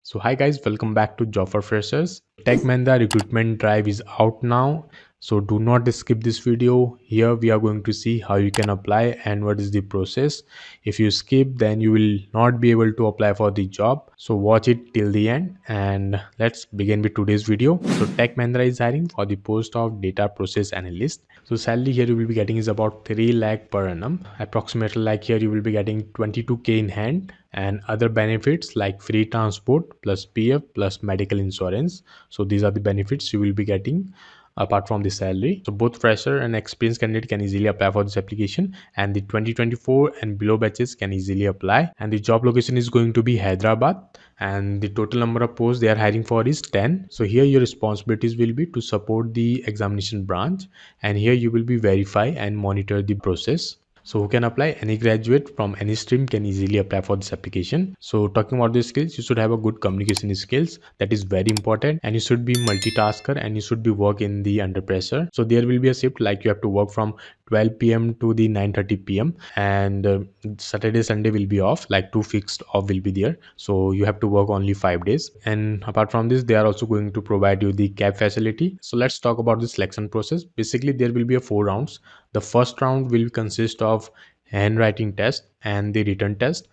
So hi guys, welcome back to Job for Freshers. Tech Mahindra recruitment drive is out now. So do not skip this video. Here we are going to see how you can apply and what is the process. If you skip, then you will not be able to apply for the job. So watch it till the end and let's begin with today's video. So Tech Mahindra is hiring for the post of data process analyst. So salary here you will be getting is about 3 lakh per annum. Approximately like here you will be getting 22k in hand and other benefits like free transport plus PF plus medical insurance. So these are the benefits you will be getting apart from the salary. So both fresher and experienced candidate can easily apply for this application, and the 2024 and below batches can easily apply. And the job location is going to be Hyderabad, and the total number of posts they are hiring for is 10. So here your responsibilities will be to support the examination branch, and here you will be verify and monitor the process. So who can apply? Any graduate from any stream can easily apply for this application. So talking about the skills, you should have a good communication skills. That is very important, and you should be multitasker and you should be work in the under pressure. So there will be a shift like you have to work from 12 p.m. to the 9:30 p.m. and Saturday Sunday will be off, like two fixed off will be there. So you have to work only 5 days. And apart from this, they are also going to provide you the cab facility. So let's talk about the selection process. Basically, there will be a 4 rounds. The first round will consist of handwriting test and the written test.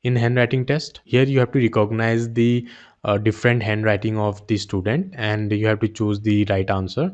In handwriting test, here you have to recognize the different handwriting of the student and you have to choose the right answer.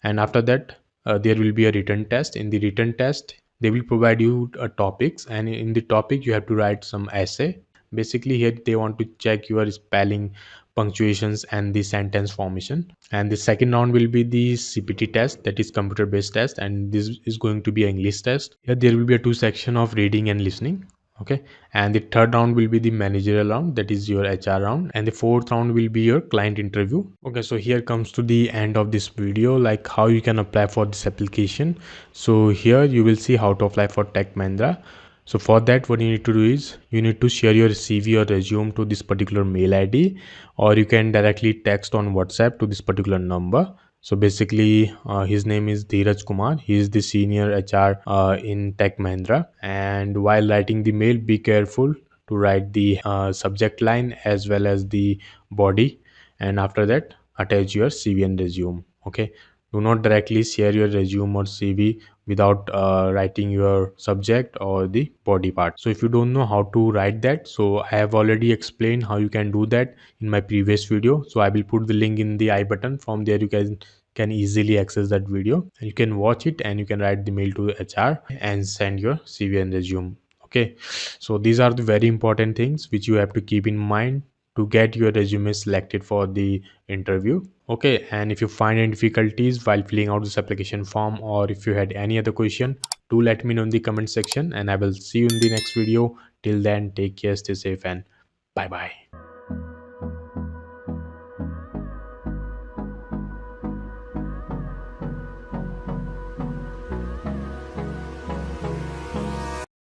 And after that, there will be a written test. In the written test, they will provide you topics, and in the topic you have to write some essay. Basically here they want to check your spelling, punctuations and the sentence formation. And the second round will be the CPT test, that is computer based test, and this is going to be an English test. Here there will be a two section of reading and listening. Okay, and the third round will be the managerial round, that is your HR round, and the fourth round will be your client interview. Okay, so here comes to the end of this video, like how you can apply for this application. So here you will see how to apply for Tech Mahindra. So for that, what you need to do is you need to share your CV or resume to this particular mail ID, or you can directly text on WhatsApp to this particular number. So basically, his name is Dheeraj Kumar. He is the senior HR in Tech Mahindra. And while writing the mail, be careful to write the subject line as well as the body. And after that, attach your CV and resume. Okay. Do not directly share your resume or CV without writing your subject or the body part. So if you don't know how to write that, so I have already explained how you can do that in my previous video. So I will put the link in the I button. From there you can easily access that video and you can watch it and you can write the mail to HR and send your CV and resume. Okay, so these are the very important things which you have to keep in mind to get your resume selected for the interview. Okay, and if you find any difficulties while filling out this application form, or if you had any other question, do let me know in the comment section and I will see you in the next video. Till then, take care, stay safe, and bye bye.